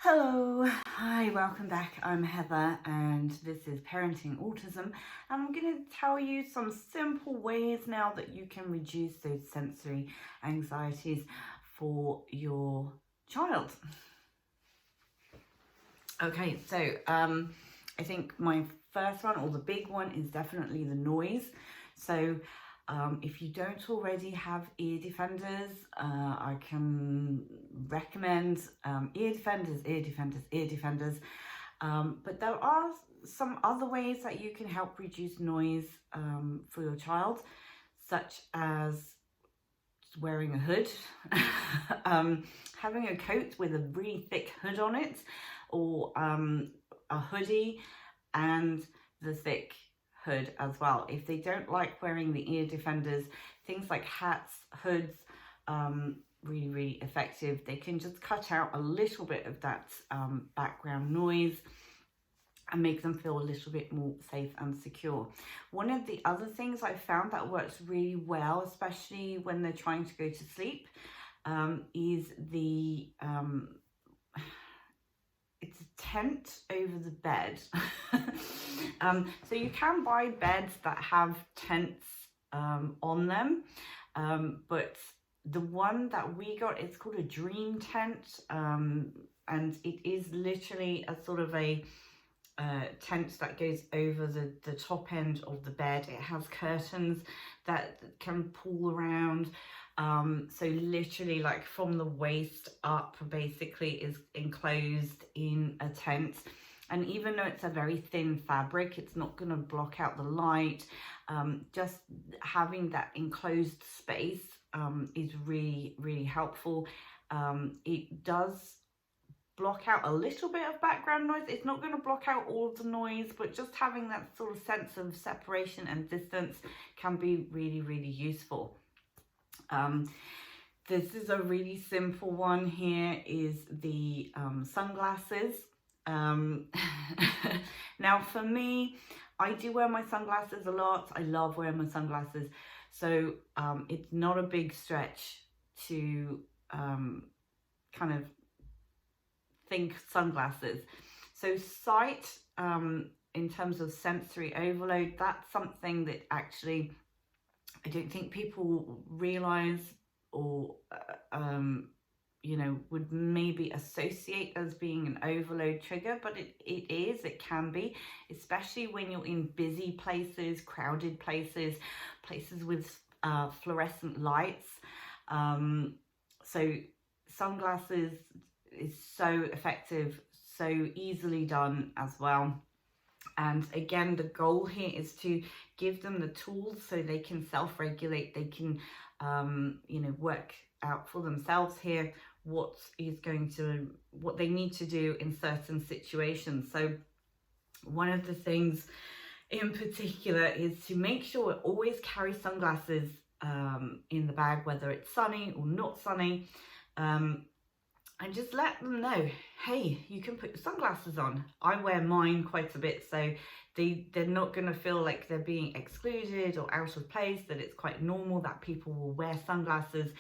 Hello, hi, welcome back. I'm Heather and this is Parenting Autism, and I'm going to tell you some simple ways now that you can reduce those sensory anxieties for your child. Okay, so I think my first one, or the big one, is definitely the noise. So if you don't already have ear defenders, I can recommend ear defenders. But there are some other ways that you can help reduce noise for your child, such as wearing a hood, having a coat with a really thick hood on it, or a hoodie and the thick hood as well. If they don't like wearing the ear defenders, things like hats, hoods, really effective. They can just cut out a little bit of that background noise and make them feel a little bit more safe and secure. One of the other things I found that works really well, especially when they're trying to go to sleep, is the it's a tent over the bed. So you can buy beds that have tents on them, but the one that we got, it's called a dream tent, and it is literally a sort of a tent that goes over the top end of the bed. It has curtains that can pull around, so literally like from the waist up basically is enclosed in a tent. And even though it's a very thin fabric, it's not going to block out the light. Just having that enclosed space is really helpful. It does block out a little bit of background noise. It's not going to block out all of the noise, but just having that sort of sense of separation and distance can be really useful. This is a really simple one here, is the sunglasses. Now for me, I do wear my sunglasses a lot. I love wearing my sunglasses. So it's not a big stretch to kind of think sunglasses. So sight, in terms of sensory overload, that's something that actually I don't think people realize or would maybe associate as being an overload trigger, but it can be, especially when you're in busy places, crowded places with fluorescent lights. So sunglasses is so effective, so easily done as well. And again, the goal here is to give them the tools so they can self-regulate. They can work out for themselves here what they need to do in certain situations. So one of the things in particular is to make sure always carry sunglasses in the bag, whether it's sunny or not sunny. And just let them know, hey, you can put your sunglasses on. I wear mine quite a bit, so they're not going to feel like they're being excluded or out of place, that it's quite normal that people will wear sunglasses.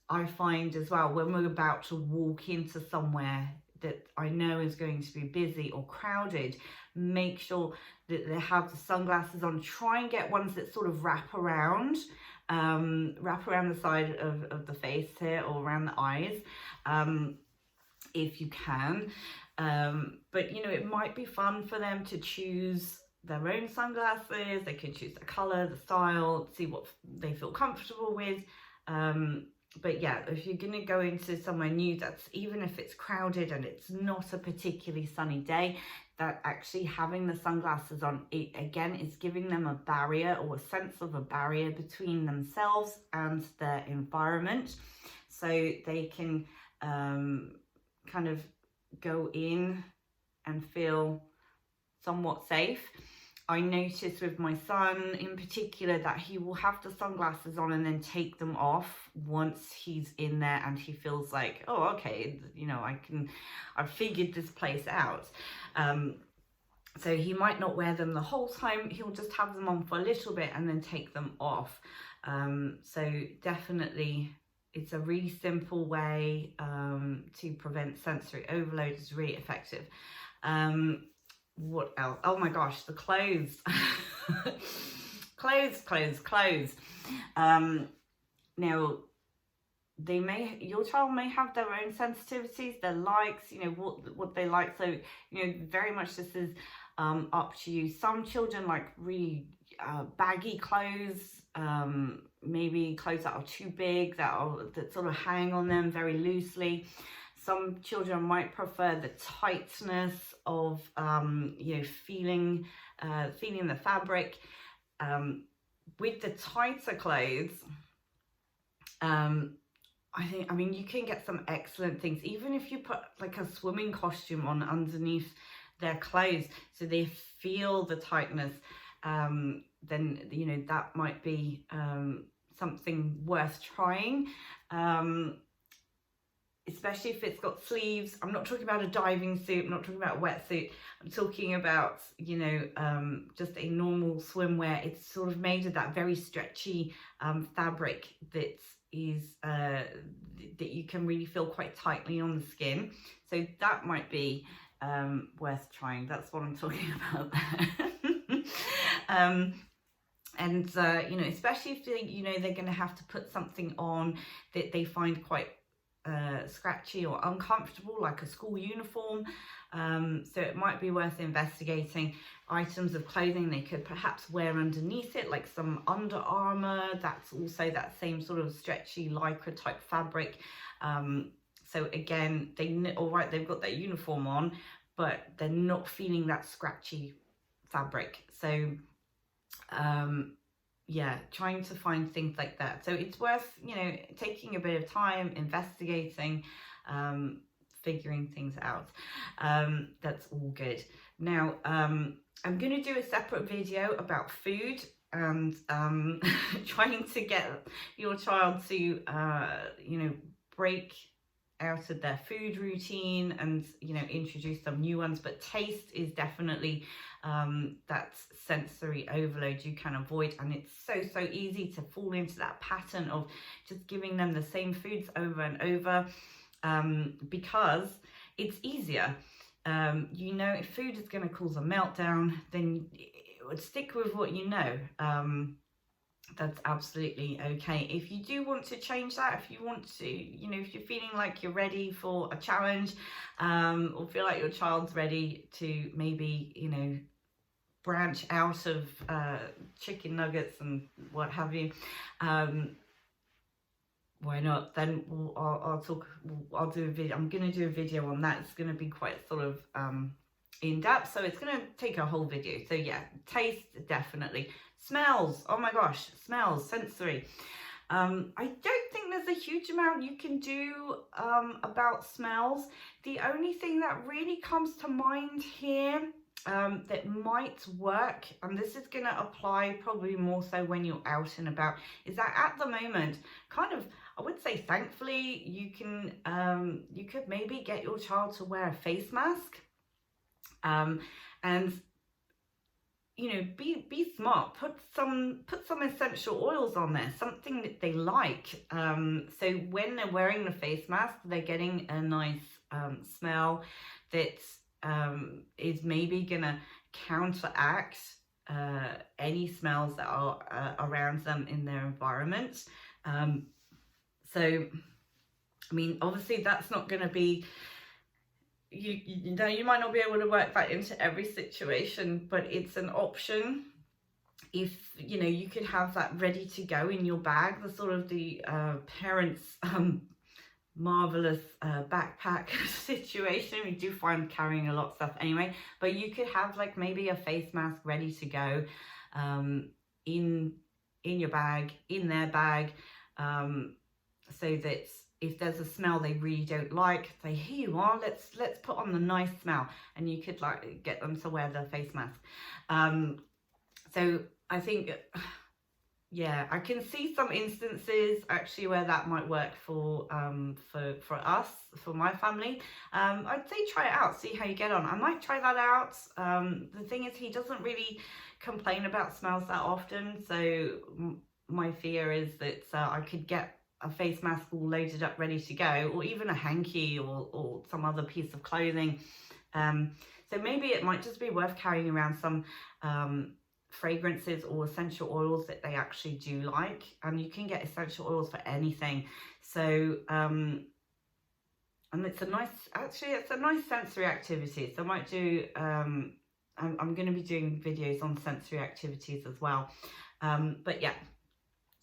I find as well, when we're about to walk into somewhere that I know is going to be busy or crowded, make sure that they have the sunglasses on. Try and get ones that sort of wrap around the side of the face here, or around the eyes, if you can. But it might be fun for them to choose their own sunglasses. They can choose the color, the style, see what they feel comfortable with. But yeah, if you're going to go into somewhere new, that's, even if it's crowded and it's not a particularly sunny day, that actually having the sunglasses on, it again is giving them a barrier, or a sense of a barrier between themselves and their environment, so they can kind of go in and feel somewhat safe. I notice with my son in particular that he will have the sunglasses on and then take them off once he's in there and he feels like, oh, okay, I've figured this place out. So he might not wear them the whole time. He'll just have them on for a little bit and then take them off. So definitely it's a really simple way to prevent sensory overload. It's really effective. What else? Oh my gosh, the clothes. clothes. Now, your child may have their own sensitivities, their likes, you know, what they like. So, you know, very much this is up to you. Some children like really baggy clothes, maybe clothes that are too big, that sort of hang on them very loosely. Some children might prefer the tightness of, you know, feeling the fabric. With the tighter clothes, I mean, you can get some excellent things, even if you put like a swimming costume on underneath their clothes so they feel the tightness, then, you know, that might be something worth trying. Especially if it's got sleeves. I'm not talking about a diving suit, I'm not talking about a wetsuit. I'm talking about, you know, just a normal swimwear. It's sort of made of that very stretchy fabric that is that you can really feel quite tightly on the skin. So that might be worth trying. That's what I'm talking about there. And you know, especially if they, you know, they're going to have to put something on that they find quite scratchy or uncomfortable, like a school uniform. So it might be worth investigating items of clothing they could perhaps wear underneath it, like some Under Armour. That's also that same sort of stretchy lycra type fabric. So again, they've got their uniform on, but they're not feeling that scratchy fabric. So yeah, trying to find things like that. So it's worth, you know, taking a bit of time, investigating, figuring things out. That's all good. Now, I'm going to do a separate video about food and trying to get your child to, you know, break out of their food routine and, you know, introduce some new ones. But taste is definitely that sensory overload you can avoid, and it's so easy to fall into that pattern of just giving them the same foods over and over, because it's easier. You know, if food is going to cause a meltdown, then stick with what you know. That's absolutely okay. If you do want to change that, if you want to, you know, if you're feeling like you're ready for a challenge, or feel like your child's ready to maybe, you know, branch out of chicken nuggets and what have you, why not? Then I'll do a video. I'm going to do a video on that. It's going to be quite sort of in depth, so it's going to take a whole video. So yeah, taste, definitely. Smells, oh my gosh, smells, sensory. I don't think there's a huge amount you can do about smells. The only thing that really comes to mind here that might work, and this is going to apply probably more so when you're out and about, is that at the moment, kind of, I would say thankfully, you can you could maybe get your child to wear a face mask, and, you know, be smart, put some essential oils on there, something that they like, so when they're wearing the face mask, they're getting a nice smell that is maybe gonna counteract any smells that are around them in their environment. So I mean, obviously that's not going to be, you know, you might not be able to work that into every situation, but it's an option. If, you know, you could have that ready to go in your bag, the sort of the parents marvelous backpack situation. We do find carrying a lot of stuff anyway, but you could have like maybe a face mask ready to go in your bag, in their bag, so that if there's a smell they really don't like, say, here you are, let's put on the nice smell, and you could like get them to wear the face mask. So I think, yeah, I can see some instances actually where that might work for us, for my family. I'd say try it out, see how you get on. I might try that out. The thing is, he doesn't really complain about smells that often, so my fear is that I could get a face mask all loaded up, ready to go, or even a hanky or some other piece of clothing. So maybe it might just be worth carrying around some fragrances or essential oils that they actually do like, and you can get essential oils for anything. So and it's a nice sensory activity. So I might do I'm going to be doing videos on sensory activities as well, but yeah,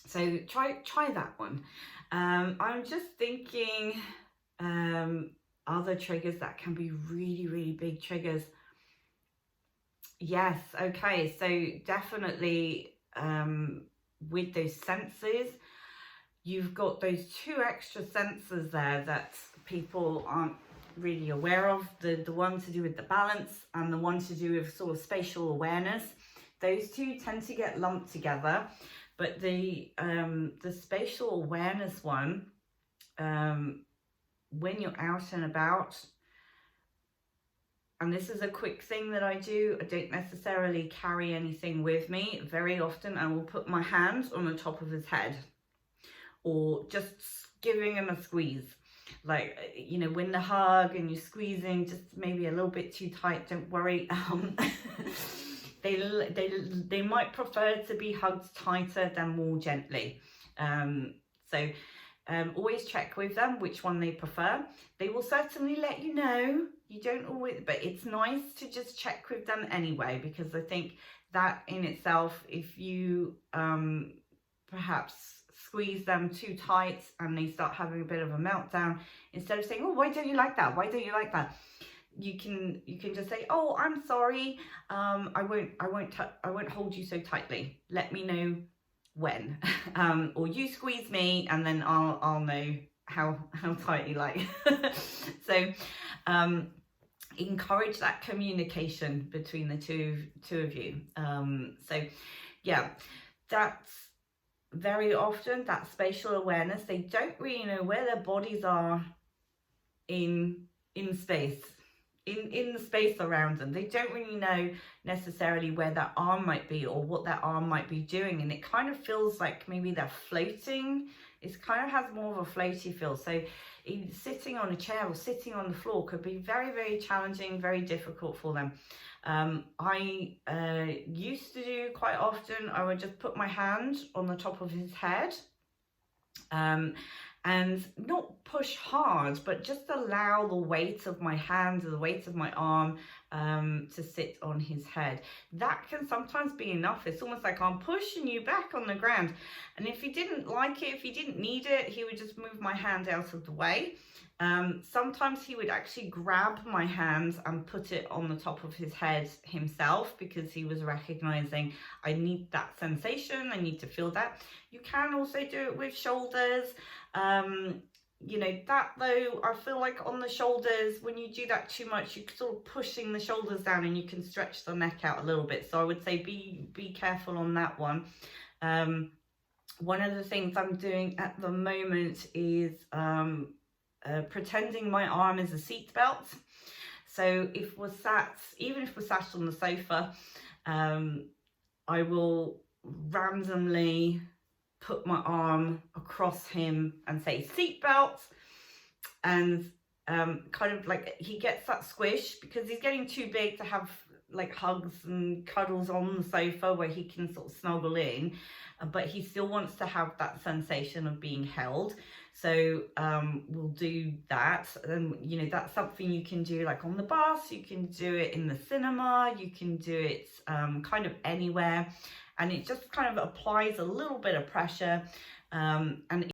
so try that one. I'm just thinking other triggers that can be really big triggers. Yes, okay, so definitely with those senses, you've got those 2 extra senses there that people aren't really aware of, the one to do with the balance and the one to do with sort of spatial awareness. Those 2 tend to get lumped together, but the spatial awareness one, when you're out and about, and this is a quick thing that I do, I don't necessarily carry anything with me. Very often I will put my hand on the top of his head, or just giving him a squeeze. Like, you know, when the hug and you're squeezing just maybe a little bit too tight, don't worry. They might prefer to be hugged tighter than more gently. So always check with them which one they prefer. They will certainly let you know. You don't always, but it's nice to just check with them anyway, because I think that in itself, if you perhaps squeeze them too tight and they start having a bit of a meltdown, instead of saying, oh, why don't you like that? Why don't you like that? You can just say, oh, I'm sorry. I won't hold you so tightly. Let me know when. Or you squeeze me and then I'll know how tight you like. So encourage that communication between the two of you. So yeah, that's very often that spatial awareness. They don't really know where their bodies are in space, in the space around them. They don't really know necessarily where their arm might be or what their arm might be doing, and it kind of feels like maybe they're floating. It kind of has more of a floaty feel. So sitting on a chair or sitting on the floor could be very challenging, very difficult for them. I used to do quite often, I would just put my hand on the top of his head, and not push hard, but just allow the weight of my hand, the weight of my arm to sit on his head. That can sometimes be enough. It's almost like I'm pushing you back on the ground. And if he didn't like it, if he didn't need it, he would just move my hand out of the way. Sometimes he would actually grab my hand and put it on the top of his head himself, because he was recognizing, I need that sensation, I need to feel that. You can also do it with shoulders. You know, that though, I feel like on the shoulders, when you do that too much, you're sort of pushing the shoulders down and you can stretch the neck out a little bit. So I would say be careful on that one. One of the things I'm doing at the moment is pretending my arm is a seat belt. So if we're sat, even if we're sat on the sofa, I will randomly put my arm across him and say seatbelt, and kind of like he gets that squish, because he's getting too big to have like hugs and cuddles on the sofa where he can sort of snuggle in, but he still wants to have that sensation of being held. So we'll do that. And you know, that's something you can do like on the bus, you can do it in the cinema, you can do it kind of anywhere, and it just kind of applies a little bit of pressure, and